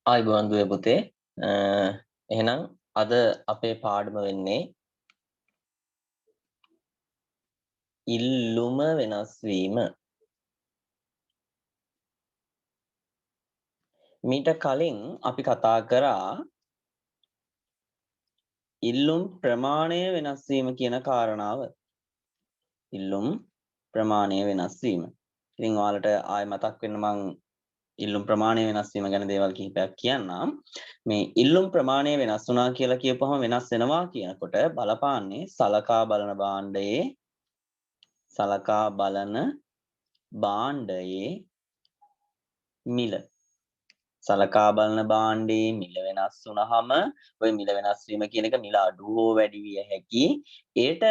ආයිබෝන් දුවේ පුතේ. එහෙනම් අද අපේ පාඩම වෙන්නේ ඉල්ලුම වෙනස් වීම. මීට කලින් අපි කතා කරා ඉල්ලුම් ප්‍රමාණය වෙනස් වීම කියන කාරණාව. ඉල්ලුම් ප්‍රමාණය වෙනස් වීම. ඉතින් ඔයාලට ආයෙ මතක් වෙන්න මං ඉල්ලුම් ප්‍රමාණය වෙනස් වීම ගැන දේවල් කිහිපයක් කියන්නම්. මේ ඉල්ලුම් ප්‍රමාණය වෙනස් වුණා කියලා කියපුවම වෙනස් වෙනවා කියනකොට බලපාන්නේ සලකා බලන භාණ්ඩයේ මිල. සලකා බලන භාණ්ඩයේ මිල වෙනස් වුණාම ওই මිල වෙනස් වීම කියන එක මිල අඩු හෝ වැඩි විය හැකි. ඒට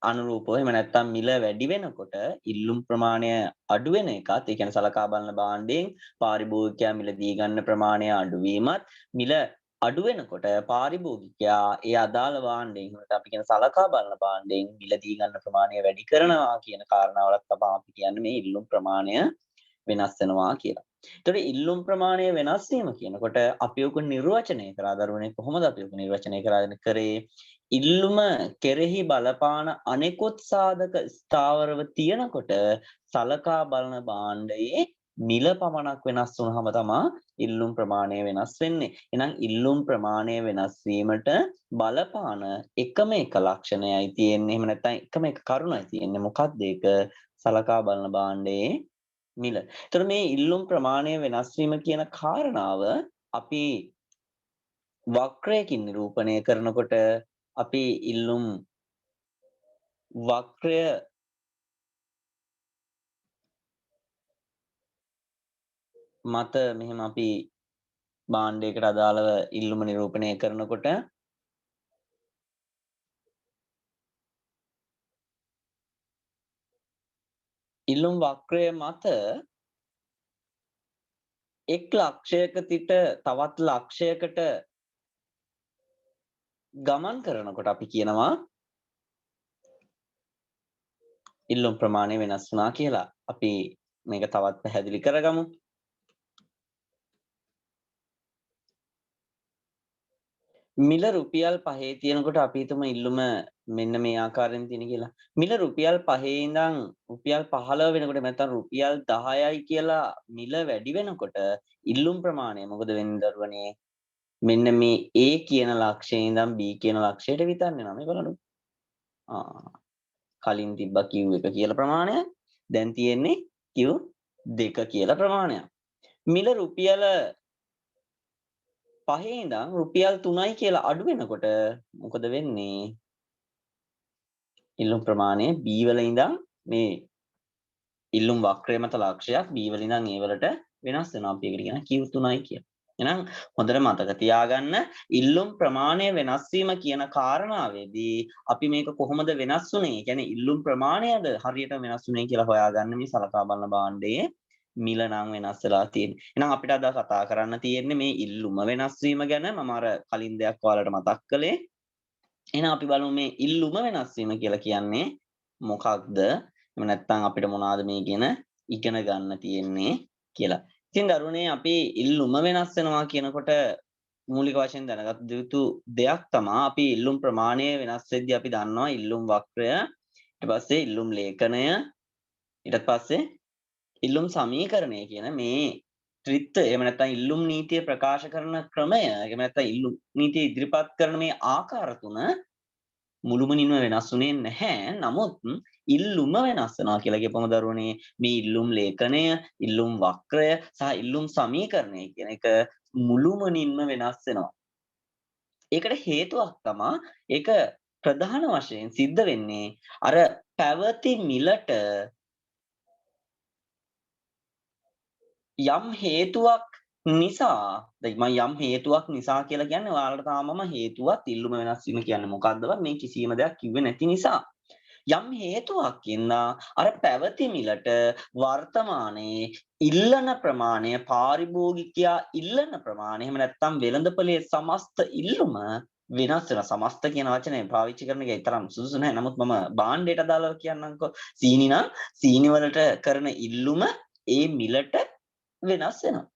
අනුරූපව එහෙම නැත්නම් මිල වැඩි වෙනකොට ඉල්ලුම් ප්‍රමාණය අඩු වෙන එකත් ඒ කියන්නේ සලකා බලන භාණ්ඩයෙන් පාරිභෝගිකයා මිල දී ගන්න ප්‍රමාණය අඩු වීමත් මිල අඩු වෙනකොට පාරිභෝගිකයා ඒ අදාළ භාණ්ඩයෙන් අපි කියන සලකා බලන භාණ්ඩයෙන් මිල දී ගන්න ප්‍රමාණය වැඩි කරනවා කියන කාරණාවලත් තමයි අපි කියන්නේ මේ ඉල්ලුම් ප්‍රමාණය වෙනස් වෙනවා කියලා. ඒතකොට ඉල්ලුම් ප්‍රමාණය වෙනස් වීම කියනකොට අපි උක නිර්වචනය කරා දරුවනේ කොහොමද අපි උක නිර්වචනය කරේ ඉල්ලුම කෙරෙහි බලපාන අනෙකුත් සාධක ස්ථාවරව තියෙනකොට සලකා බලන භාණ්ඩයේ මිල පමණක් වෙනස් වුනහම තමයි ඉල්ලුම් ප්‍රමාණය වෙනස් වෙන්නේ. එහෙනම් ඉල්ලුම් ප්‍රමාණය වෙනස් වීමට බලපාන එකම එක ලක්ෂණයයි තියෙන්නේ. එහෙම නැත්නම් එකම එක කරුණයි තියෙන්නේ. මොකක්ද ඒක? සලකා බලන භාණ්ඩයේ මිල. ඒතර මේ ඉල්ලුම් ප්‍රමාණය වෙනස් වීම කියන කාරණාව අපි වක්‍රයකින් නිරූපණය කරනකොට අපි ඉල්ලුම් වක්‍රය මත මෙහෙම අපි භාණ්ඩයකට අදාළව ඉල්ලුම නිරූපණය කරනකොට ඉල්ලුම් වක්‍රය මත එක් ලක්ෂයක සිට තවත් ලක්ෂයකට ගමන් කරනකොට අපි කියනවා ඉල්ලුම් ප්‍රමාණය වෙනස් වුණා කියලා. අපි මේක තවත් පැහැදිලි කරගමු. මිල රුපියල් 5 තියෙනකොට අපි හිතමු ඉල්ලුම මෙන්න මේ ආකාරයෙන් තියෙන කියලා. මිල රුපියල් 5 ඉඳන් රුපියල් 15 වෙනකොට නැත්නම් රුපියල් 10යි කියලා මිල වැඩි වෙනකොට ඉල්ලුම් ප්‍රමාණය මොකද වෙන්නේ දරුවනේ? මෙන්න මේ A කියන ලක්ෂයේ ඉඳන් B කියන ලක්ෂයට විතරනේ නම බලන්න. කලින් තිබ්බා Q1 කියලා ප්‍රමාණයක්. දැන් තියෙන්නේ Q2 කියලා ප්‍රමාණයක්. මිල රුපියල 5 ඉඳන් රුපියල් 3යි කියලා අඩු වෙනකොට මොකද වෙන්නේ? ඉල්ලුම් ප්‍රමාණය B වල ඉඳන් මේ ඉල්ලුම් වක්‍රය මත ලක්ෂයක් B වල ඉඳන් A වලට වෙනස් වෙනවා. අපි ඒකට කියන Q3යි කියලා. එහෙනම් හොඳට මතක තියාගන්න ඉල්ලුම් ප්‍රමාණය වෙනස් වීම කියන කාරණාවේදී අපි මේක කොහොමද වෙනස් වුනේ? කියන්නේ ඉල්ලුම් ප්‍රමාණයද හරියට වෙනස් වුනේ කියලා හොයාගන්න මේ සලකා බලන භාණ්ඩයේ මිල නම් වෙනස් වෙලා තියෙන්නේ. එහෙනම් අපිට අද කතා කරන්න තියෙන්නේ මේ ඉල්ලුම වෙනස් වීම ගැන. මම අර කලින් දෙයක් ඔයාලට මතක් කළේ. එහෙනම් අපි බලමු මේ ඉල්ලුම වෙනස් වීම කියලා කියන්නේ මොකක්ද? එහෙම නැත්නම් අපිට මොනවාද මේ ගැන ඉගෙන ගන්න තියෙන්නේ කියලා. ඉතින් දරුවනේ අපි ඉල්ලුම වෙනස් වෙනවා කියනකොට මූලික වශයෙන් දැනගත යුතු දෙයක් තමයි අපි ඉල්ලුම් ප්‍රමාණය වෙනස් වෙද්දී අපි දන්නවා ඉල්ලුම් වක්‍රය, ඊට පස්සේ ඉල්ලුම් ලේඛනය, ඊට පස්සේ ඉල්ලුම් සමීකරණය කියන මේ ත්‍රිත්වය එහෙම නැත්නම් ඉල්ලුම් නීතිය ප්‍රකාශ කරන ක්‍රමය එහෙම නැත්නම් ඉල්ලුම් නීතිය ඉදිරිපත් කරන මේ ආකාර තුන මුළුමනින්ම වෙනස් වුණේ නැහැ. නමුත් ඉල්ලුම වෙනස් වෙනවා කියලා කියපම දරුවනේ මේ ඉල්ලුම් ලේඛනය, ඉල්ලුම් වක්‍රය සහ ඉල්ලුම් සමීකරණය කියන එක මුළුමනින්ම වෙනස් වෙනවා. ඒකට හේතුවක් තමයි ඒක ප්‍රධාන වශයෙන් සිද්ධ වෙන්නේ අර පැවති මිලට යම් හේතුවක් නිසා දැන් මම යම් හේතුවක් නිසා කියලා කියන්නේ ඔයාලට තාමම හේතුවත් ඉල්ලුම වෙනස් වීම කියන්නේ මොකක්දවත් මේ කිසිම දෙයක් කිව්වේ නැති නිසා යම් හේතුවක් ඉන්නා අර පැවති මිලට වර්තමානයේ ඉල්ලන ප්‍රමාණය පාරිභෝගිකයා ඉල්ලන ප්‍රමාණය එහෙම නැත්නම් වෙළඳපොලේ සමස්ත ඉල්ලුම වෙනස් වෙන සමස්ත කියන වචනේ පාවිච්චි කරන එක තරම් සුදුසු නැහැ. නමුත් මම භාණ්ඩයට අදාළව කියන්නම්කෝ. සීනි නම් සීනි වලට කරන ඉල්ලුම ඒ මිලට වෙනස් වෙනවා.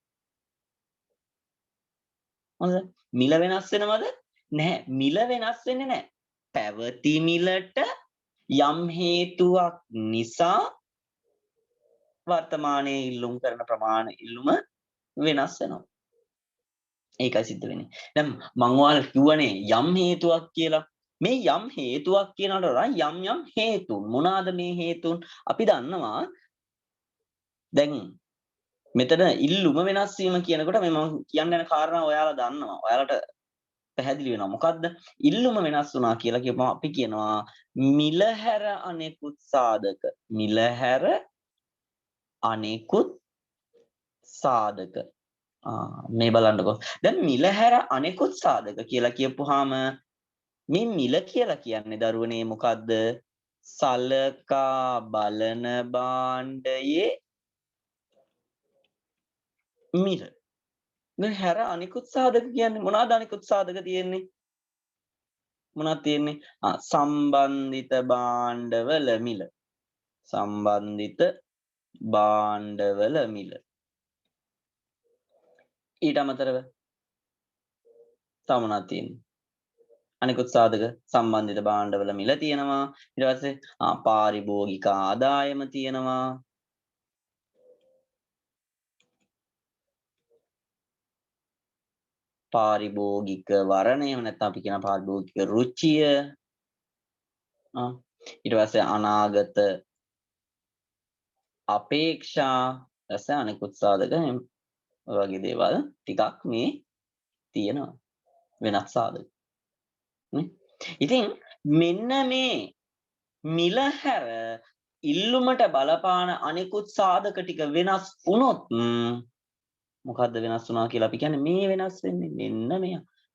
හොඳද? මිල වෙනස් වෙනවද? නැහැ. මිල වෙනස් වෙන්නේ නැහැ. පැවති මිලට යම් හේතුවක් නිසා වර්තමානයේ ඉල්ලුම් කරන ප්‍රමාණය ඉල්ලුම වෙනස් වෙනවා. ඒකයි සිද්ධ වෙන්නේ. දැන් මම ඔයාලට කිව්වනේ යම් හේතුවක් කියලා. මේ යම් හේතුවක් කියනකට වඩා යම් හේතුන් මොනවාද මේ හේතුන්? අපි දන්නවා දැන් මෙතන ඉල්ලුම වෙනස් වීම කියනකොට මේ මම කියන්න යන කාරණා ඔයාලා දන්නවා. ඔයාලට පැහැදිලි වෙනවා. මොකද්ද? ඉල්ලුම වෙනස් වුණා කියලා කියපුවම අපි කියනවා මිල හැර අනෙකුත් සාධක. මිල හැර අනෙකුත් සාධක. මේ බලන්නකෝ. දැන් මිල හැර අනෙකුත් සාධක කියලා කියපුවාම මේ මිල කියලා කියන්නේ දරුවනේ මොකද්ද? සලකා බලන භාණ්ඩයේ මිල. මේ හැර අනිකුත් සාධක කියන්නේ මොනවාද අනිකුත් සාධක තියෙන්නේ? මොනවද තියෙන්නේ? සම්බන්ධිත භාණ්ඩවල මිල. සම්බන්ධිත භාණ්ඩවල මිල. ඊට අමතරව තව මොනවද තියෙන්නේ? අනිකුත් සාධක සම්බන්ධිත භාණ්ඩවල මිල තියෙනවා. ඊට පස්සේ පාරිභෝගික ආදායම තියෙනවා. පාරිභෝගික වරණය එහෙම නැත්නම් අපි කියන පාරිභෝගික රුචිය ඊට පස්සේ අනාගත අපේක්ෂා රස අනිකුත් සාධක වගේ දේවල් ටිකක් මේ තියෙනවා වෙනත් සාධක නේ. ඉතින් මෙන්න මේ මිල හැර ඉල්ලුමට බලපාන අනිකුත් සාධක ටික වෙනස් වුණොත් මොකද්ද වෙනස් වුණා කියලා අපි කියන්නේ මේ වෙනස් වෙන්නේ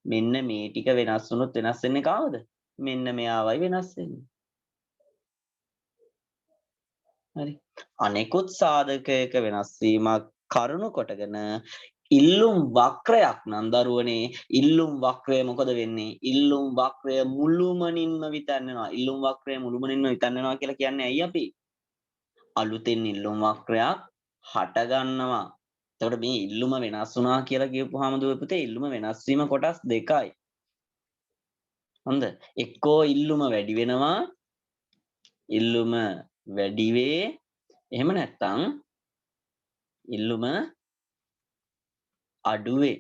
මෙන්න මේ ටික වෙනස් වුණොත් වෙනස් වෙන්නේ කාවද? මෙන්න මෙයාවයි වෙනස් වෙන්නේ. හරි. අනෙකුත් සාධකයක වෙනස් වීමක් කරුණු කොටගෙන ඉල්ලුම් වක්‍රයක් නම් දරුවනේ ඉල්ලුම් වක්‍රය මොකද වෙන්නේ? ඉල්ලුම් වක්‍රය මුළුමනින්ම විතන්නනවා. ඉල්ලුම් වක්‍රය මුළුමනින්ම විතන්නනවා කියලා කියන්නේ ඇයි අපි? අලුතෙන් ඉල්ලුම් වක්‍රයක් හට ගන්නවා. එතකොට මේ ඉල්ලුම වෙනස් වුණා කියලා කියපුවාම දුව පුතේ ඉල්ලුම වෙනස් වීම කොටස් දෙකයි. හොඳ. එක්කෝ ඉල්ලුම වැඩි වෙනවා. ඉල්ලුම වැඩි වේ. එහෙම නැත්නම් ඉල්ලුම අඩු වේ.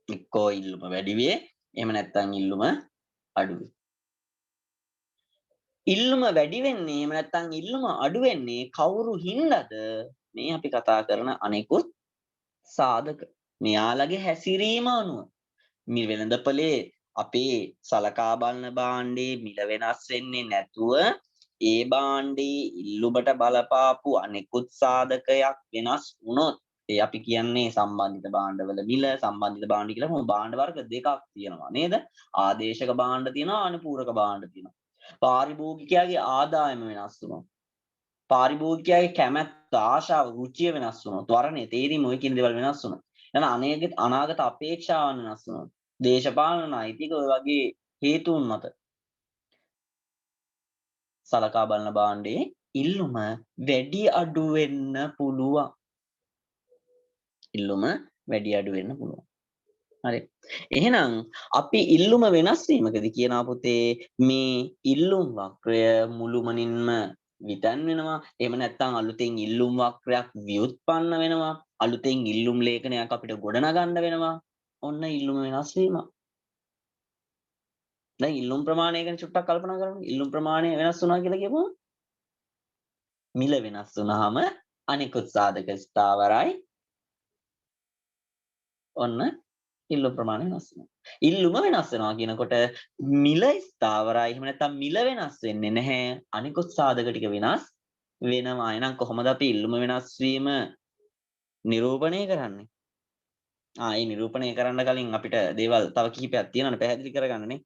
එක්කෝ ඉල්ලුම වැඩි වේ. එහෙම නැත්නම් ඉල්ලුම අඩු වේ. ඉල්ලුම වැඩි වෙන්නේ එහෙම නැත්නම් ඉල්ලුම අඩු වෙන්නේ කවුරු හින්දාද? මේ අපි කතා කරන අනෙකුත් සාධක. මෙයාලගේ හැසිරීම අනුව මිල වෙළඳපොලේ අපේ සලකා බලන භාණ්ඩේ මිල වෙනස් වෙන්නේ නැතුව ඒ භාණ්ඩේ ඉල්ලුමට බලපාපු අනෙකුත් සාධකයක් වෙනස් වුණොත් ඒ අපි කියන්නේ සම්බන්ධිත භාණ්ඩවල මිල සම්බන්ධිත භාණ්ඩ කියලා මොන භාණ්ඩ වර්ග දෙකක් තියෙනවා නේද? ආදේශක භාණ්ඩ තියෙනවා අනුපූරක භාණ්ඩ තියෙනවා. පාරිභෝගිකයාගේ ආදායම වෙනස් වුණොත් පාරිභෝගිකයාගේ කැමැත්ත ආශාව රුචිය වෙනස් වුණොත් වරණය තේරීම ඔය කියන දේවල් වෙනස් වුණොත් එන අනාගත අපේක්ෂාවන් වෙනස් වුණොත් දේශපාලන නෛතික ඔය වගේ හේතුන් මත සලකා බලන භාණ්ඩේ ඉල්ලුම වැඩි අඩු වෙන්න පුළුවන්. ඉල්ලුම වැඩි අඩු වෙන්න පුළුවන්. හරි. එහෙනම් අපි ඉල්ලුම වෙනස් වීමකදී කියනවා පුතේ මේ ඉල්ලුම් වක්‍රය මුළුමනින්ම විතන් වෙනවා. එහෙම නැත්නම් අලුතෙන් ඉල්ලුම් වක්‍රයක් ව්‍යුත්පන්න වෙනවා. අලුතෙන් ඉල්ලුම් ලේඛනයක් අපිට ගොඩනගන්න වෙනවා. ඔන්න ඉල්ලුම වෙනස් වීම. දැන් ඉල්ලුම් ප්‍රමාණය ගැන චුට්ටක් කල්පනා කරමු. ඉල්ලුම් ප්‍රමාණය වෙනස් වුණා කියලා කියපුවම මිල වෙනස් වුණාම අනිකුත් සාධක ස්ථාවරයි. ඔන්න ඉල්ලුම් ප්‍රමාණය වෙනස් වෙනවා. ඉල්ලුම වෙනස් වෙනවා කියනකොට මිල ස්ථාවරයි. එහෙම නැත්නම් මිල වෙනස් වෙන්නේ නැහැ. අනිකුත් සාධක ටික වෙනස් වෙනවා. එහෙනම් කොහොමද අපි ඉල්ලුම වෙනස් වීම නිරූපණය කරන්නේ? ඒ නිරූපණය කරන්න කලින් අපිට දේවල් තව කිහිපයක් තියෙනවනේ පැහැදිලි කරගන්න නේ.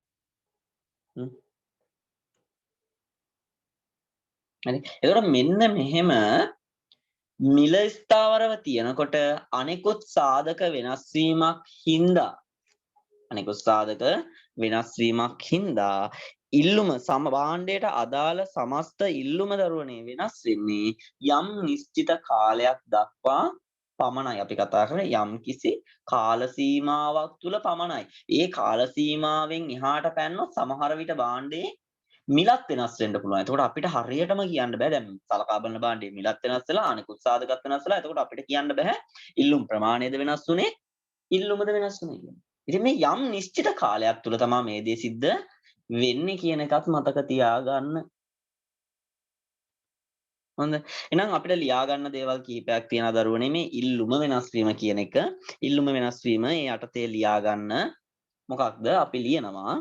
හරි. එතකොට මෙන්න මෙහෙම මිල ස්ථාවරව තියෙනකොට අනෙකුත් සාධක වෙනස් වීමක් හින්දා ඉල්ලුම සම භාණ්ඩයට අදාළ සමස්ත ඉල්ලුම දරුවනේ වෙනස් වෙන්නේ යම් නිශ්චිත කාලයක් දක්වා පමණයි අපි කතා කරන්නේ යම්කිසි කාල සීමාවක් තුල පමණයි. ඒ කාල සීමාවෙන් එහාට පැනනොත් සමහර විට භාණ්ඩේ මිලත් වෙනස් වෙන්න පුළුවන්. එතකොට අපිට හරියටම කියන්න බෑ දැන් සලකා බලන භාණ්ඩේ මිලත් වෙනස් වෙලා අනිකුත් සාධකත් වෙනස් වෙලා. එතකොට අපිට කියන්න බෑ ඉල්ලුම් ප්‍රමාණයද වෙනස් වුනේ ඉල්ලුමද වෙනස් වුනේ කියලා. ඉතින් මේ යම් නිශ්චිත කාලයක් තුල තමයි මේ දේ සිද්ධ වෙන්නේ කියන එකත් මතක තියාගන්න. හොඳ. එහෙනම් අපිට ලියා ගන්න දේවල් කීපයක් තියෙනවා දරුවනේ මේ ඉල්ලුම වෙනස් වීම කියන එක. ඉල්ලුම වෙනස් වීම ඒ යටතේ ලියා ගන්න මොකක්ද? අපි ලියනවා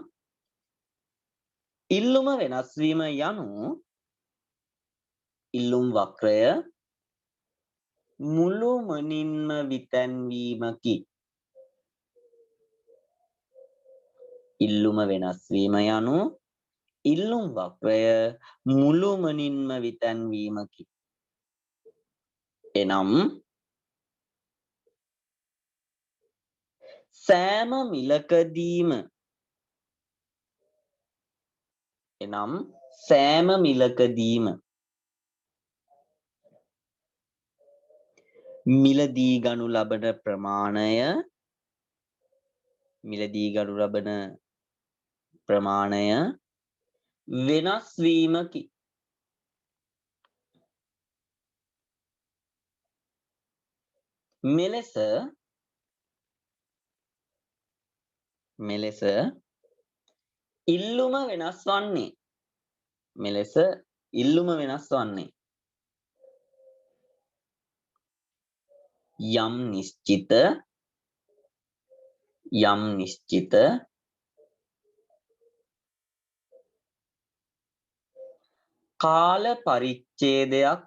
ඉල්ලුම වෙනස් වීම යනු ඉල්ලුම් වක්‍රය මුළුමනින්ම විතැන්වීමකි. ඉල්ලුම වෙනස් වීම යනු ඉල්ලුම් වක්‍රය මුළුමනින්ම විතැන්වීමකි. එනම් සෑම මිලකදීම මිලදී ගනු ලබන ප්‍රමාණය වෙනස් වීමකි. මෙලෙස ඉල්ලුම වෙනස් වන්නේ යම් නිශ්චිත කාල පරිච්ඡේදයක්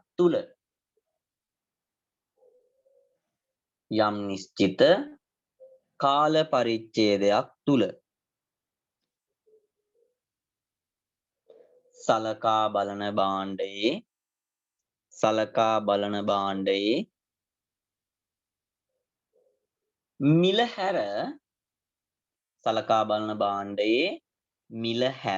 තුල සලකා බලන භාණ්ඩයේ මිල හැර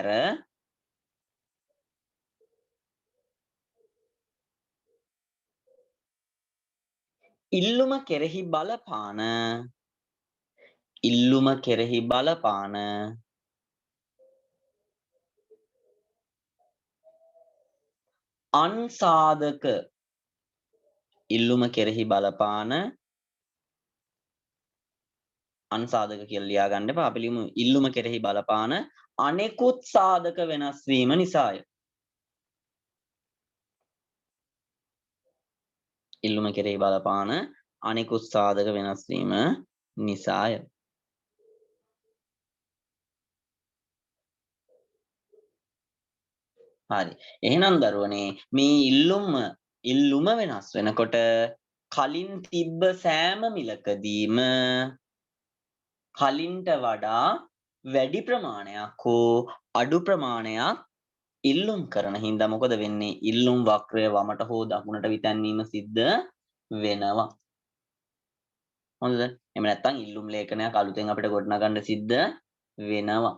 ඉල්ලුම කෙරෙහි බලපාන අන්සාධක කියලා ලියා ගන්න එපා. අපි ලියමු ඉල්ලුම කෙරෙහි බලපාන අනෙකුත් සාධක වෙනස් වීම නිසාය. ඉල්ලුම කෙරෙහි බලපාන අනෙකුත් සාධක වෙනස් වීම නිසාය. හරි. එහෙනම් දරුවනේ මේ ඉල්ලුම වෙනස් වෙනකොට කලින් තිබ්බ සෑම මිලකදීම කලින්ට වඩා වැඩි ප්‍රමාණයක් හෝ අඩු ප්‍රමාණයක් ඉල්ලුම් කරන හින්දා මොකද වෙන්නේ? ඉල්ලුම් වක්‍රය වමට හෝ දකුණට විතැන්වීම සිද්ධ වෙනවා. හොඳද? එහෙම නැත්නම් ඉල්ලුම් ලේඛනයක් අලුතෙන් අපිට ගොඩනගන්න සිද්ධ වෙනවා.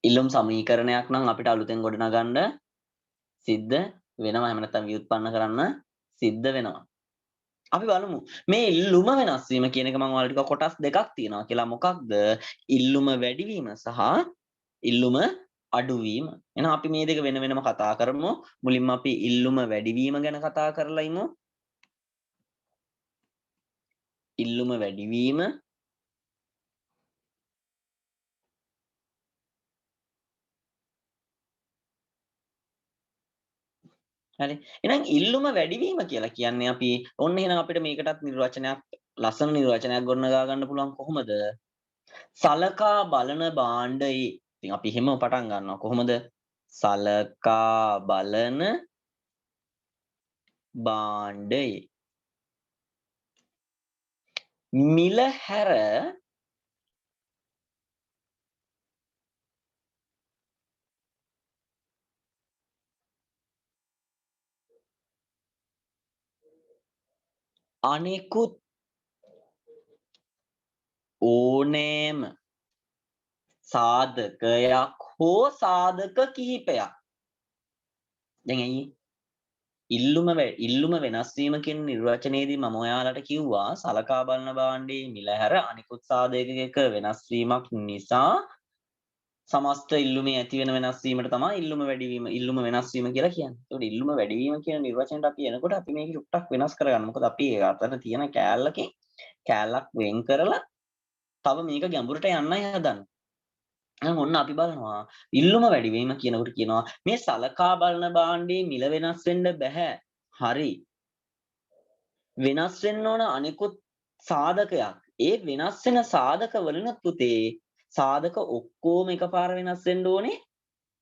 ඉල්ලුම් සමීකරණයක් නම් අපිට අලුතෙන් ගොඩනගන්න සිද්ධ වෙනවා. එහෙම නැත්නම් ව්‍යුත්පන්න කරන්න සිද්ධ වෙනවා. අපි බලමු මේ ඉල්ලුම වෙනස් වීම කියන එක මම ඔයාලට කිව්වා කොටස් දෙකක් තියෙනවා කියලා. මොකක්ද? ඉල්ලුම වැඩිවීම සහ ඉල්ලුම අඩුවීම. එහෙනම් අපි මේ දෙක වෙන වෙනම කතා කරමු. මුලින්ම අපි ඉල්ලුම වැඩිවීම ගැන කතා කරලා ඉමු. ඉල්ලුම වැඩිවීම හරි. එහෙනම් ඉල්ලුම වැඩිවීම කියලා කියන්නේ අපි ඔන්න එහෙනම් අපිට මේකටත් ලස්සන නිර්වචනයක් ගොඩනගා ගන්න පුළුවන් කොහොමද? සලකා බලන භාණ්ඩයේ. ඉතින් අපි එහෙම පටන් ගන්නවා කොහොමද? සලකා බලන භාණ්ඩයේ මිල හැර අනෙකුත් ඕනෑම සාධකයක් හෝ සාධක කිහිපයක්. දැන් ඇයි ඉල්ලුම වෙනස් වීම කියන නිර්වචනයේදී මම ඔයාලට කිව්වා සලකා බලන භාණ්ඩයේ මිල හැර අනිකුත් සාධකයක වෙනස් වීමක් නිසා සමස්ත ඉල්ලුමේ ඇති වෙන වෙනස් වීමට තමයි ඉල්ලුම වෙනස් වීම කියලා කියන්නේ. ඒකට ඉල්ලුම වැඩි වීම කියන නිර්වචනයට අපි එනකොට අපි මේක චුට්ටක් වෙනස් කරගන්න. මොකද අපි ඒ අතර තියෙන කෑල්ලක් වෙන් කරලා තව මේක ගැඹුරට යන්නයි හදන්නේ. එහෙනම් ඔන්න අපි බලනවා ඉල්ලුම වැඩි වීම කියනකොට කියනවා මේ සලකා බලන භාණ්ඩයේ මිල වෙනස් වෙන්න බෑ. හරි. වෙනස් වෙන්න ඕන අනිකුත් සාධකයක්. ඒ වෙනස් වෙන සාධක වලිනුත් පුතේ සාධක ඔක්කොම එකපාර වෙනස් වෙන්න ඕනේ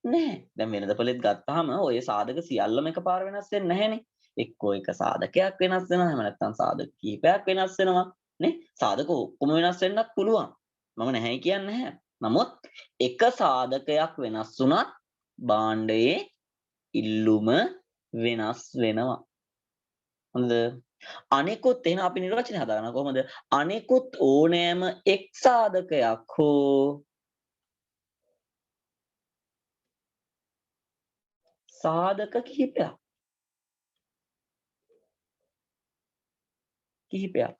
නැහැ. දැන් වෙනදපොලෙත් ගත්තාම ඔය සාධක සියල්ලම එකපාර වෙනස් වෙන්නේ නැහැනේ. එක්කෝ එක සාධකයක් වෙනස් වෙනවා. එහෙම නැත්නම් සාධක කිහිපයක් වෙනස් වෙනවා. නේ? සාධක ඔක්කොම වෙනස් වෙන්නත් පුළුවන්. මම නැහැ කියන්නේ නැහැ. නමුත් එක සාධකයක් වෙනස් වුණත් භාණ්ඩයේ ඉල්ලුම වෙනස් වෙනවා. හොඳද? අනෙකුත් එහෙනම් අපි නිර්වචනය හදාගන්න කොහොමද? අනෙකුත් ඕනෑම එක් සාධකයක් හෝ සාධක කිහිපයක්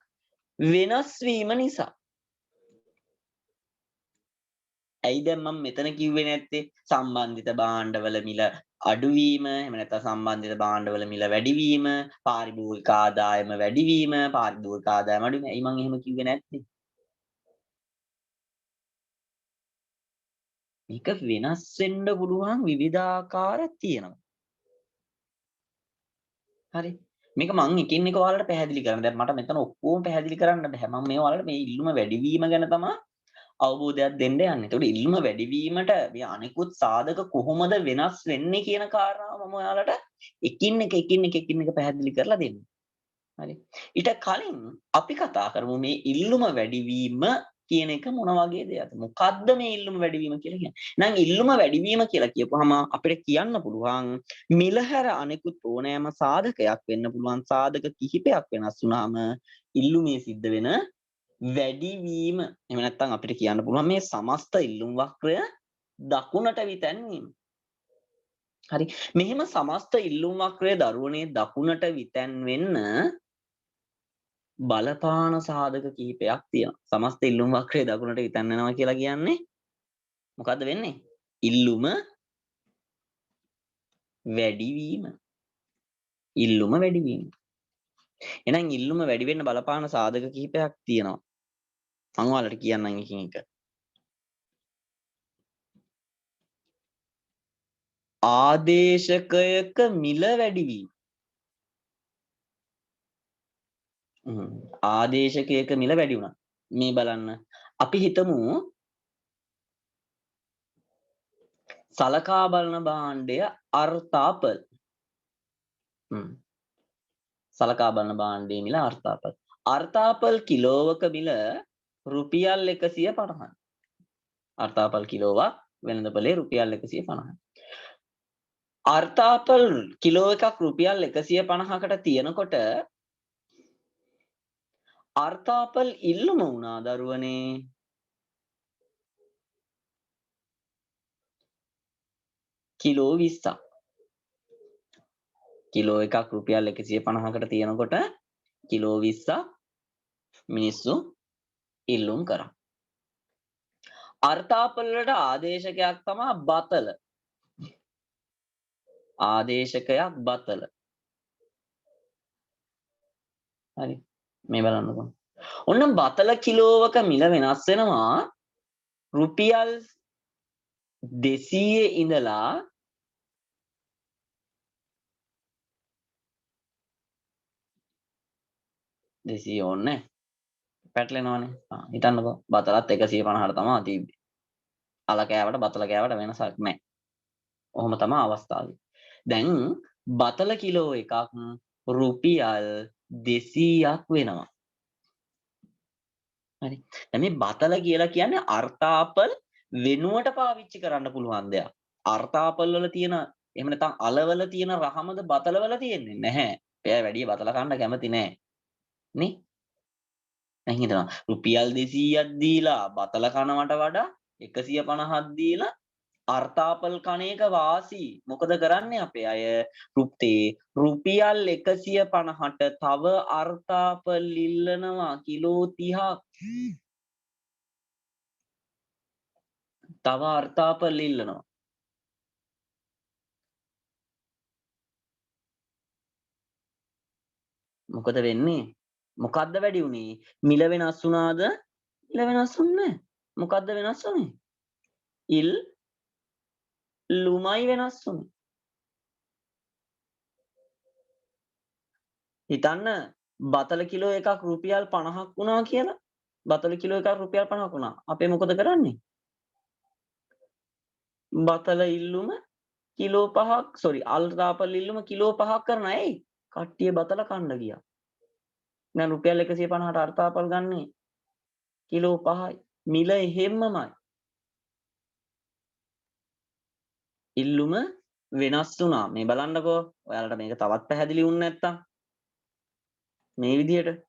වෙනස් වීම නිසා. ඇයි දැන් මම මෙතන කිව්වේ නැත්තේ සම්බන්ධිත භාණ්ඩවල මිල අඩුවීම එහෙම නැත්නම් සම්බන්ධිත භාණ්ඩවල මිල වැඩිවීම පාරිභෝගික ආදායම වැඩිවීම පාරිභෝගික ආදායම අඩුවීම. ඇයි මම එහෙම කිව්වේ නැත්තේ? මේක වෙනස් වෙන්න පුළුවන් විවිධාකාර තියෙනවා. හරි. මේක මම එකින් එක ඔයාලට පැහැදිලි කරන්න. දැන් මට මෙතන ඔක්කොම පැහැදිලි කරන්න බෑ. මම මේ ඔයාලට මේ ඉල්ලුම වැඩිවීම ගැන තමයි අවබෝධයක් දෙන්න යන්නේ. ඒකට ඉල්ලුම වැඩිවීමට මේ අනිකුත් සාධක කොහොමද වෙනස් වෙන්නේ කියන කාරණාව මම ඔයාලට එකින් එක පැහැදිලි කරලා දෙන්නම්. හරි. ඊට කලින් අපි කතා කරමු මේ ඉල්ලුම වැඩිවීම කියන එක මොන වගේ දෙයක්ද? මොකද්ද මේ ඉල්ලුම වැඩිවීම කියලා කියන්නේ? එහෙනම් ඉල්ලුම වැඩිවීම කියලා කියපුවාම අපිට කියන්න පුළුවන් මිලහැර අනෙකුත් ඕනෑම සාධකයක් වෙන්න පුළුවන් සාධක කිහිපයක් වෙනස් වුනහම ඉල්ලුමේ සිද්ධ වෙන වැඩිවීම. එහෙම නැත්නම් අපිට කියන්න පුළුවන් මේ සමස්ත ඉල්ලුම් වක්‍රය දකුණට විතැන්වීම. හරි. මෙහෙම සමස්ත ඉල්ලුම් වක්‍රය දරුවනේ දකුණට විතැන්වෙන්න බලපාන සාධක කිහිපයක් තියෙනවා. සමස්ත ඉල්ලුම් වක්‍රය දකුණට විතැන්වෙනවා කියලා කියන්නේ මොකද්ද වෙන්නේ? ඉල්ලුම වැඩිවීම. ඉල්ලුම වැඩිවීම. එහෙනම් ඉල්ලුම වැඩි වෙන්න බලපාන සාධක කිහිපයක් තියෙනවා. මම ඔයාලට කියන්නම් එකින් එක. ආදේශකයක මිල වැඩිවීම. ආදේශකයක මිල වැඩි වුණා. මේ බලන්න. අපි හිතමු සලකා බලන භාණ්ඩය අර්ථාපල්. සලකා බලන භාණ්ඩයේ මිල අර්ථාපල්. අර්ථාපල් කිලෝවක මිල රුපියල් 150යි. අර්ථාපල් කිලෝවක් වෙළඳපොලේ රුපියල් 150යි. අර්ථාපල් කිලෝ එකක් රුපියල් 150කට තියෙනකොට අර්ථාපල් ඉල්ලුම වුණා දරුවනේ කිලෝ 20ක්. කිලෝ එකක් රුපියල් 150කට තියෙනකොට කිලෝ 20ක් මිනිස්සු ඉල්ලුම් කරා. අර්ථාපල් වලට ආදේශකයක් තමයි බතල. ආදේශකයක් බතල. හරි. මේ බලන්නකො. ඔන්න බතල කිලෝවක මිල වෙනස් වෙනවා රුපියල් 200 ඉඳලා දෙසිය ඕනේ පැටලෙනවානේ. හිතන්නකෝ බතලත් 150ට තමයි තිබ්බේ. අල කෑවට බතල කෑවට වෙනසක් නැහැ. ඔහොම තමයි අවස්ථාව. දැන් බතල කිලෝ එකක් රුපියල් 200ක් වෙනවා. හරි. දැන් මේ බතල කියලා කියන්නේ අර්ථාපල් වෙනුවට පාවිච්චි කරන්න පුළුවන් දෙයක්. අර්ථාපල් වල තියෙන එහෙම නැත්නම් අලවල තියෙන රහමද බතල වල තියෙන්නේ නැහැ. එයා වැඩි බතල කන්න කැමති නැහැ. නේ? දැන් හිතනවා රුපියල් 200ක් දීලා බතල කනවට වඩා 150ක් දීලා අර්ථාපල් කණ එක වාසි. මොකද කරන්නේ අපේ අය? රුපියල් 150ට තව අර්ථාපල් ඉල්ලනවා කිලෝ 30ක්. තව අර්ථාපල් ඉල්ලනවා. මොකද වෙන්නේ? මොකද්ද වැඩි උනේ? මිල වෙනස් වුණාද? මිල වෙනස් වුන්නේ නැහැ. මොකද්ද වෙනස් වුනේ? ඉල්ලුමයි වෙනස් වුනේ. හිතන්න බතල කිලෝ එකක් රුපියල් 50ක් වුණා කියලා. බතල කිලෝ එකක් රුපියල් 50ක් වුණා. අපේ මොකද කරන්නේ? බතල ඉල්ලුම කිලෝ 5ක් අල්ට්‍රාපල් ඉල්ලුම කිලෝ 5ක් කරන ඇයි? කට්ටිය බතල කන්න ගියා. දැන් රුපියල් 150ට අර්ථාපල් ගන්නේ කිලෝ 5යි. මිල එහෙම්මමයි. ඉල්ලුම වෙනස් වුණා. මේ බලන්නකෝ. ඔයාලට මේක තවත් පැහැදිලි වුනේ නැත්තම් මේ විදිහට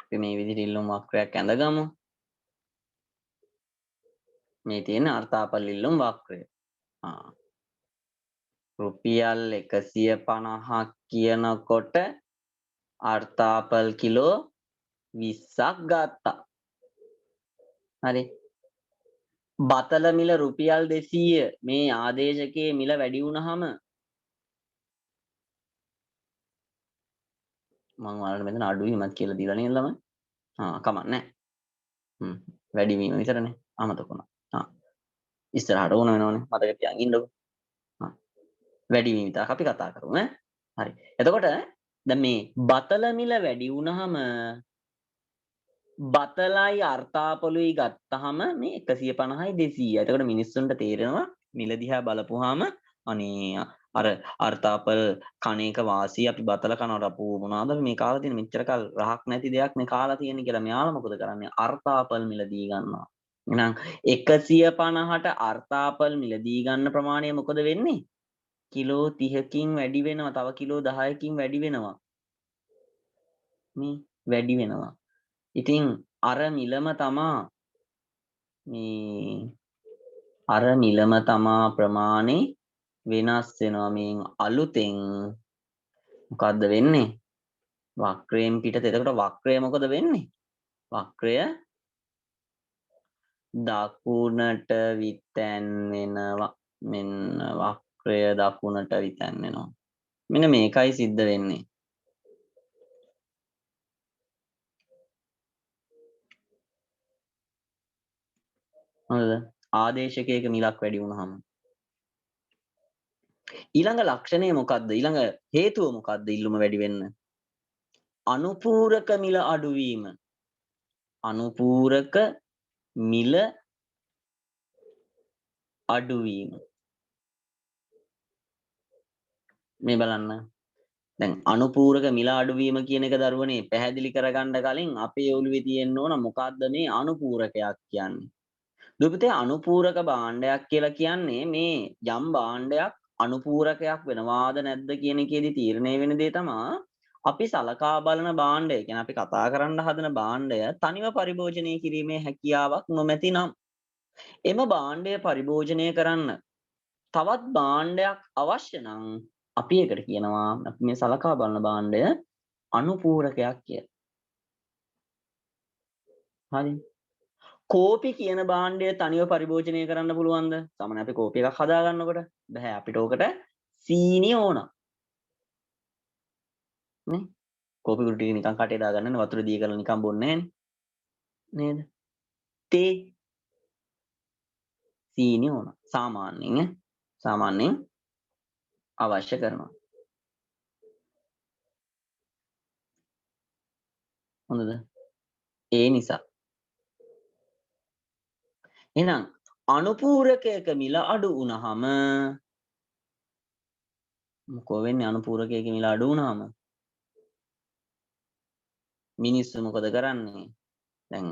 අපි මේ විදිහට ඉල්ලුම් වක්‍රයක් ඇඳගමු. මේ තියෙන අර්ථාපල් ඉල්ලුම් වක්‍රය. රුපියල් 150ක් කියනකොට අර්ථාපල් කිලෝ 20ක් ගත්තා. හරි. බතල මිල රුපියල් 200 මේ ආදේශකයේ මිල වැඩි වුණාම මම ඔයාලට මෙතන අඩුවීමක් කියලා දීලා නේද ළමයි? කමක් නැහැ. වැඩි වීම විතරනේ. අමතක වුණා. ඉස්සරහට ඕන වෙනවනේ. මතක තියාගන්න ඉන්නකො. වැඩි වීම විතරක් අපි කතා කරමු ඈ. හරි. එතකොට දැන් මේ බතල මිල වැඩි වුණාම බතලයි අර්ථාපලුයි ගත්තාම මේ 150යි 200යි. එතකොට මිනිස්සුන්ට තේරෙනවා මිල දිහා බලපුවාම අනේ අර අර්ථාපල් කණේක වාසිය අපි බතල කනවට අපෝ මොනවාද මේ කාලා තියෙන මෙච්චර කල් රහක් නැති දෙයක් මේ කාලා තියෙන්නේ කියලා මෙයාලා මොකද කරන්නේ? අර්ථාපල් මිලදී ගන්නවා. එහෙනම් 150ට අර්ථාපල් මිලදී ගන්න ප්‍රමාණය මොකද වෙන්නේ? කිලෝ 30කින් වැඩි වෙනවා. තව කිලෝ 10කින් වැඩි වෙනවා. මේ වැඩි වෙනවා. ඉතින් අර මිලම තමා ප්‍රමාණය වෙනස් වෙනවා. මේ අලුතෙන් මොකද්ද වෙන්නේ? වක්‍රයෙන් පිටත. එතකොට වක්‍රය මොකද වෙන්නේ? වක්‍රය දකුණට විතැන් වෙනවා. මෙන්න වක්‍රය දකුණට විතැන් වෙනවා. මෙන්න මේකයි සිද්ධ වෙන්නේ. හරිද? ආදේශකයක මිලක් වැඩි වුණාම ඊළඟ ලක්ෂණය මොකද්ද? ඊළඟ හේතුව මොකද්ද ඉල්ලුම වැඩි වෙන්න? අනුපූරක මිල අඩුවීම. අනුපූරක මිල අඩුවීම. මේ බලන්න. දැන් අනුපූරක මිල අඩුවීම කියන එක දරුවනේ පැහැදිලි කරගන්න කලින් අපේ ඔළුවේ තියෙන්න ඕන මොකද්ද මේ අනුපූරකයක් කියන්නේ? දුපතේ අනුපූරක භාණ්ඩයක් කියලා කියන්නේ මේ යම් භාණ්ඩයක් අනුපූරකයක් වෙනවාද නැද්ද කියන එකේදී තීරණය වෙන දේ තමයි අපි සලකා බලන භාණ්ඩය. කියන්නේ අපි කතා කරන්න හදන භාණ්ඩය තනිව පරිභෝජනය කිරීමේ හැකියාවක් නොමැති නම් එම භාණ්ඩය පරිභෝජනය කරන්න තවත් භාණ්ඩයක් අවශ්‍ය නම් අපි ඒකට කියනවා අපි මේ සලකා බලන භාණ්ඩය අනුපූරකයක් කියලා. හරි. කෝපි කියන භාණ්ඩය තනිව පරිභෝජනය කරන්න පුළුවන්ද? සාමාන්‍ය අපි කෝපි එකක් හදා ගන්නකොට බෑ අපිට ඕකට සීනි ඕන. නේ? කෝපි කුඩු ටික නිකන් කටේ දාගන්න වතුර දී කරලා නිකන් බොන්නේ නේද? තේ සීනි ඕන. සාමාන්‍යයෙන් අවශ්‍ය කරනවා. හොඳද? ඒ නිසා එහෙනම් අනුපූරකයක මිල අඩු වුණාම මොකෝ වෙන්නේ? අනුපූරකයක මිල අඩු වුණාම මිනිස්සු මොකද කරන්නේ? දැන්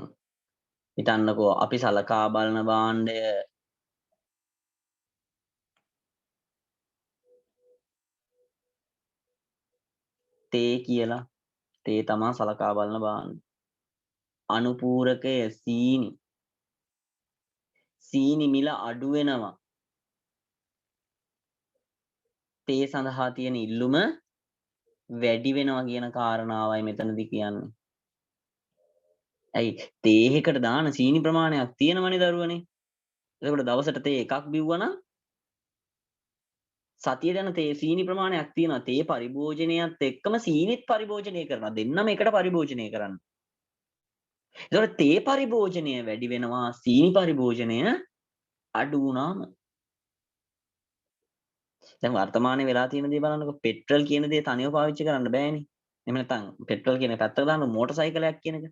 හිතන්නකෝ අපි සලකා බලන භාණ්ඩය තේ කියලා. තේ තමා සලකා බලන භාණ්ඩ. අනුපූරකය සීනි. සීනි මිල අඩු වෙනවා. තේ සඳහා තියෙන ඉල්ලුම වැඩි වෙනවා කියන කාරණාවයි මෙතනදී කියන්නේ. ඇයි තේහෙකට දාන සීනි ප්‍රමාණයක් තියෙනවනේ දරුවනේ. එතකොට දවසට තේ එකක් බිව්වනම් සතිය යන තේ සීනි ප්‍රමාණයක් තියෙනවා. තේ පරිභෝජනයත් එක්කම සීනිත් පරිභෝජනය කරනවා. දෙන්නම එකට පරිභෝජනය කරන්න. එතකොට තේ පරිභෝජනය වැඩි වෙනවා සීනි පරිභෝජනය අඩු වුණාම. දැන් වර්තමානයේ වෙලා තියෙන දේ බලන්නකො පෙට්‍රල් කියන දේ තනියම පාවිච්චි කරන්න බෑනේ. එහෙම නැත්නම් පෙට්‍රල් කියන පැත්තට දාන්න මෝටර් සයිකලයක් කියන එක.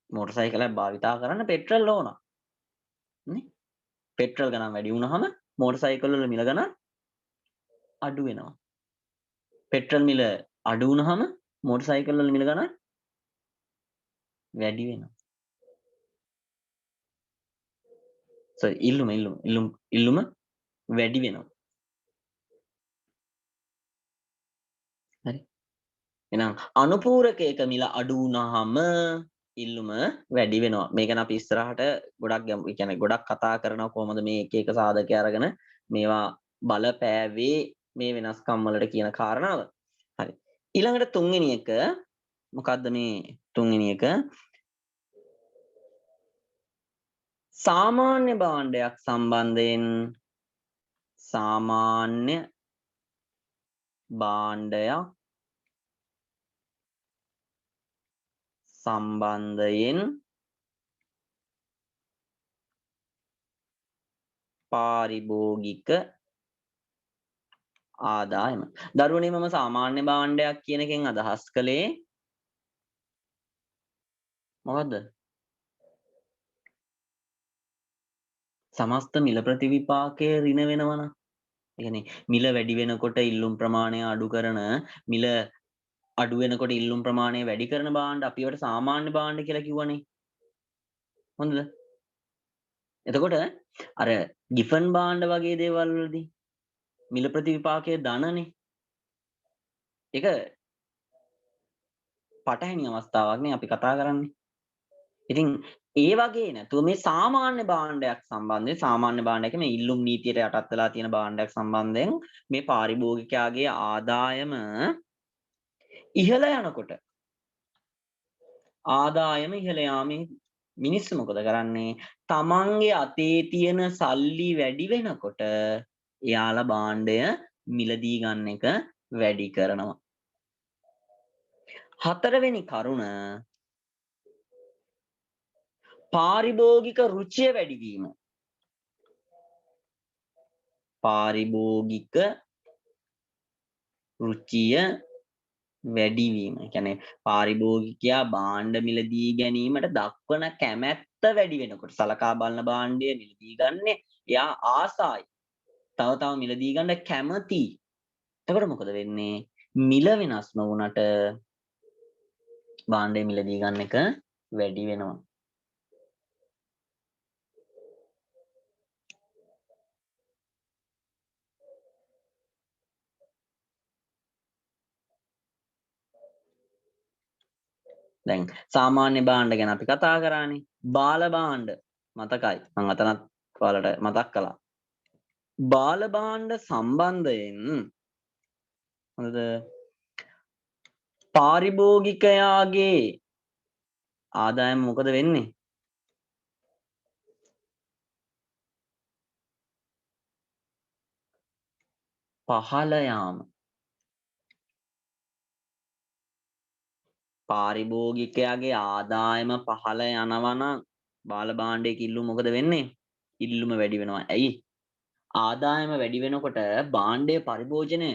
මෝටර් සයිකලයක් භාවිතා කරන්න පෙට්‍රල් ඕන. නේ? පෙට්‍රල් ගණන් වැඩි වුණාම මෝටර් සයිකල් වල මිල ගණන් අඩු වෙනවා. පෙට්‍රල් මිල අඩු වුණාම මෝටර් සයිකල් වල මිල ගණන් වැඩි වෙනවා. ඉල්ලුම වැඩි වෙනවා. හරි. එහෙනම් අනුපූරකයක මිල අඩු වුණාම ඉල්ලුම වැඩි වෙනවා. මේක නම් අපි ඉස්සරහට ගොඩක් ඒ කියන්නේ ගොඩක් කතා කරනවා කොහොමද මේ එක එක සාධක අරගෙන මේවා බලපෑවේ මේ වෙනස්කම් වලට කියන කාරණාව. හරි. ඊළඟට තුන්වෙනි එක මොකද්ද මේ තුන්වෙනි එක? සාමාන්‍ය භාණ්ඩයක් සම්බන්ධයෙන් සාමාන්‍ය භාණ්ඩයක් සම්බන්ධයෙන් පාරිභෝගික ආදායම. දරුවනේ මම සාමාන්‍ය භාණ්ඩයක් කියන එකෙන් අදහස් කළේ මොකද්ද? සමස්ත මිල ප්‍රතිවිපාකය ඍණ වෙනවනම්. ඒ කියන්නේ මිල වැඩි වෙනකොට ඉල්ලුම් ප්‍රමාණය අඩු කරන මිල අඩු වෙනකොට ඉල්ලුම් ප්‍රමාණය වැඩි කරන භාණ්ඩ අපි ඒවට සාමාන්‍ය භාණ්ඩ කියලා කිව්වනේ. හොඳද? එතකොට අර ගිෆන් භාණ්ඩ වගේ දේවල් වලදී මිල ප්‍රතිවිපාකය ධනනේ. ඒක පටහැනි අවස්ථාවක් නේ අපි කතා කරන්නේ. ඉතින් ඒ වගේ නැතුව මේ සාමාන්‍ය භාණ්ඩයක් සම්බන්ධයෙන් සාමාන්‍ය භාණ්ඩයක් මේ ඉල්ලුම් නීතියට යටත් වෙලා තියෙන භාණ්ඩයක් සම්බන්ධයෙන් මේ පාරිභෝගිකයාගේ ආදායම ඉහළ යනකොට ආදායම ඉහළ යාමේ මිනිස්සු මොකද කරන්නේ? තමන්ගේ අතේ තියෙන සල්ලි වැඩි වෙනකොට එයාලා භාණ්ඩය මිලදී ගන්න එක වැඩි කරනවා. හතරවෙනි කරුණ පාරිභෝගික රුචිය වැඩිවීම. පාරිභෝගික රුචිය වැඩිවීම. ඒ කියන්නේ පාරිභෝගිකයා භාණ්ඩ මිලදී ගැනීමට දක්වන කැමැත්ත වැඩි වෙනකොට සලකා බලන භාණ්ඩය මිලදී ගන්නේ එයා ආසයි. තව මිලදී ගන්න කැමති. එතකොට මොකද වෙන්නේ? මිල වෙනස් නොවුනට භාණ්ඩය මිලදී ගන්න එක වැඩි වෙනවා. දැන් සාමාන්‍ය භාණ්ඩ ගැන අපි කතා කරානේ. බාල භාණ්ඩ මතකයි. මම අතනත් ඔයාලට මතක් කළා. බාල භාණ්ඩ සම්බන්ධයෙන් හොඳද? පාරිභෝගිකයාගේ ආදායම මොකද වෙන්නේ? පහළ යාම. පාරිභෝගිකයාගේ ආදායම පහළ යනවා නම් බාල භාණ්ඩයක ඉල්ලුම මොකද වෙන්නේ? ඉල්ලුම වැඩි වෙනවා. ඇයි? ආදායම වැඩි වෙනකොට භාණ්ඩයේ පරිභෝජනය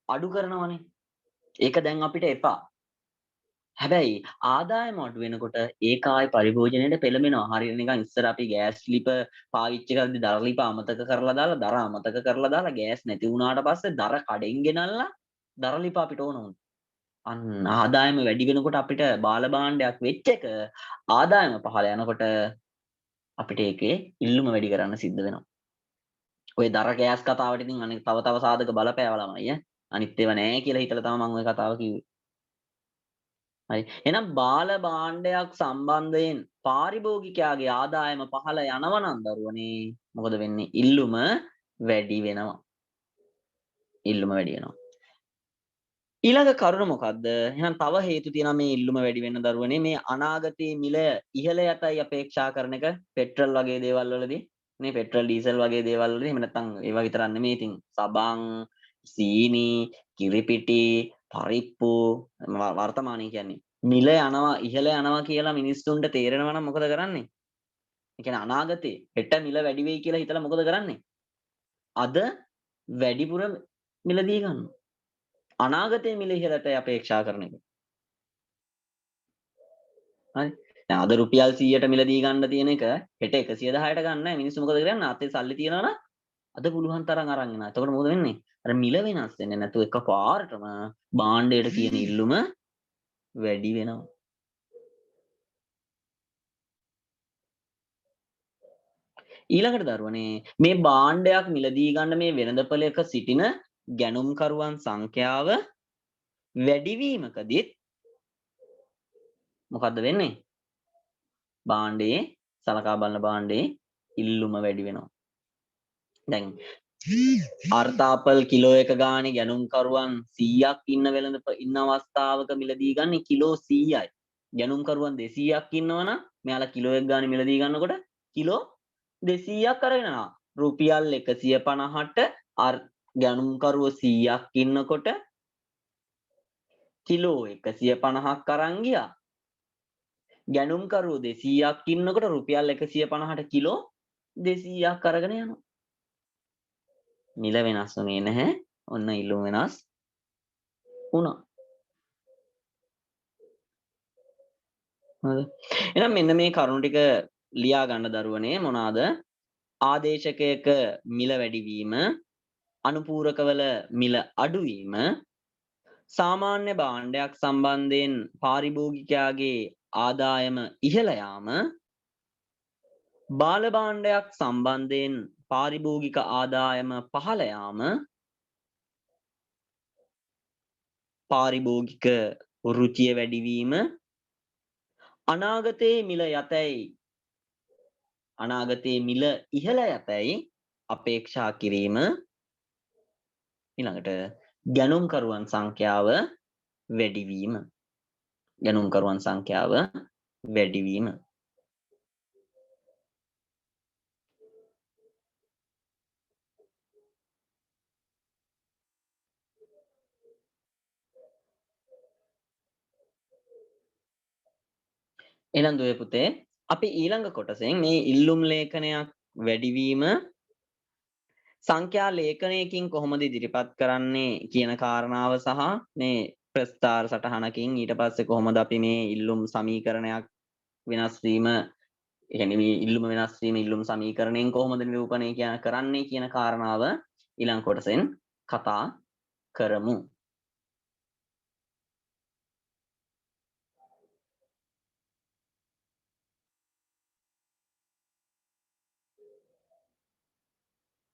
අඩු කරනවනේ. ඒක දැන් අපිට එපා. හැබැයි ආදායම අඩු වෙනකොට ඒක ආයි පරිභෝජනයට පෙළඹෙනවා. හරියට නිකන් ඉස්සර අපි ගෑස් ලිප පාවිච්චි කරද්දි දර ලිප අමතක කරලා දාලා දර අමතක කරලා දාලා ගෑස් නැති වුණාට පස්සේ දර කඩෙන් ගෙනල්ලා දර ලිප අපිට ඕන වුණා. අන්න ආදායම වැඩි වෙනකොට අපිට බාල භාණ්ඩයක් වෙච්ච එක ආදායම පහළ යනකොට අපිට ඒකේ ඉල්ලුම වැඩි කරන්න සිද්ධ වෙනවා. ඔය දර ගෑස් කතාවට ඉතින් අනිත් තව තව සාධක බලපෑවා ළමයි ඈ. අනිත් ඒවා නෑ කියලා හිතලා තමයි මම ওই කතාව කිව්වේ. හරි. එහෙනම් බාල භාණ්ඩයක් සම්බන්ධයෙන් පාරිභෝගිකයාගේ ආදායම පහළ යනවා නම් දරුවනේ මොකද වෙන්නේ? ඉල්ලුම වැඩි වෙනවා. ඉල්ලුම වැඩි වෙනවා. ඊළඟ කරුණ මොකද්ද? එහෙනම් තව හේතු තියෙනවා මේ ඉල්ලුම වැඩි වෙන්න දරුවනේ මේ අනාගතයේ මිල ඉහළ යතයි අපේක්ෂා කරන එක පෙට්‍රල් වගේ දේවල් වලදී මේ පෙට්‍රල් ඩීසල් වගේ දේවල් වලදී එහෙම නැත්නම් ඒවා විතරක් නෙමෙයි ඉතින් සබන් සීනි කිරිපිටි පරිප්පු වර්තමානයේ කියන්නේ මිල යනවා ඉහළ යනවා කියලා මිනිස්සුන්ට තේරෙනවා නම් මොකද කරන්නේ? ඒ කියන්නේ අනාගතේ හෙට මිල වැඩි වෙයි කියලා හිතලා මොකද කරන්නේ? අද වැඩිපුර මිලදී ගන්නවා. අනාගතයේ මිල ඉහළට අපේක්ෂා කරන එක. හරි. දැන් අද රුපියල් 100ට මිලදී ගන්න තියෙන එක හෙට 110ට ගන්න නැහැ. මිනිස්සු මොකද කරන්නේ? අතේ සල්ලි තියනවා නම් අද පුළුවන් තරම් අරන් එනවා. එතකොට මොකද වෙන්නේ? අර මිල වෙනස් වෙන්නේ නැතුව එකපාරටම භාණ්ඩයට තියෙන ඉල්ලුම වැඩි වෙනවා. ඊළඟට දරුවනේ මේ භාණ්ඩයක් මිලදී ගන්න මේ වෙළඳපළයක සිටින ගැනුම්කරුවන් සංඛ්‍යාව වැඩිවීමකදීත් මොකද්ද වෙන්නේ? භාණ්ඩයේ සලකා බලන භාණ්ඩයේ ඉල්ලුම වැඩි වෙනවා. දැන් අර්තාපල් කිලෝ එක ගානේ ගැනුම්කරුවන් 100ක් ඉන්න අවස්ථාවක මිලදී ගන්නේ කිලෝ 100යි. ගැනුම්කරුවන් 200ක් ඉන්නවනම් මෙයාලා කිලෝ එක ගානේ මිලදී ගන්නකොට කිලෝ 200ක් අරගෙන යනවා. රුපියල් 150ට ගැනුම්කරුවෝ 100ක් ඉන්නකොට කිලෝ 150ක් අරන් ගියා. ගැනුම්කරුවෝ 200ක් ඉන්නකොට රුපියල් 150ට කිලෝ 200ක් අරගෙන යනවා. මිල වෙනස් වුණේ නැහැ. ඔන්න ඉල්ලුම වෙනස් වුණා. හරිද? එහෙනම් මෙන්න මේ කරුණු ටික ලියා ගන්න දරුවනේ මොනවාද? ආදේශකයක මිල වැඩිවීම, අනුපූරකවල මිල අඩුවීම, සාමාන්‍ය භාණ්ඩයක් සම්බන්ධයෙන් පාරිභෝගිකයාගේ ආදායම ඉහළ යාම, බාල භාණ්ඩයක් සම්බන්ධයෙන් පාරිභෝගික ආදායම පහළ යාම, පාරිභෝගික රුචිය වැඩිවීම, අනාගතයේ මිල ඉහළ යතැයි අපේක්ෂා කිරීම, ඊළඟට ගැනුම්කරුවන් සංඛ්‍යාව වැඩිවීම. ගැනුම්කරුවන් සංඛ්‍යාව වැඩිවීම. එහෙනම් දුවේ පුතේ අපි ඊළඟ කොටසෙන් මේ ඉල්ලුම් ලේඛනයක් වැඩිවීම සංඛ්‍යා ලේඛනයකින් කොහොමද ඉදිරිපත් කරන්නේ කියන කාරණාව සහ මේ ප්‍රස්තාර සටහනකින් ඊට පස්සේ කොහොමද අපි මේ ඉල්ලුම් සමීකරණයක් වෙනස් වීම කියන්නේ මේ ඉල්ලුම වෙනස් වීම ඉල්ලුම් සමීකරණයෙන් කොහොමද නිරූපණය කරන්නේ කියන කාරණාව ඊළඟ කොටසෙන් කතා කරමු.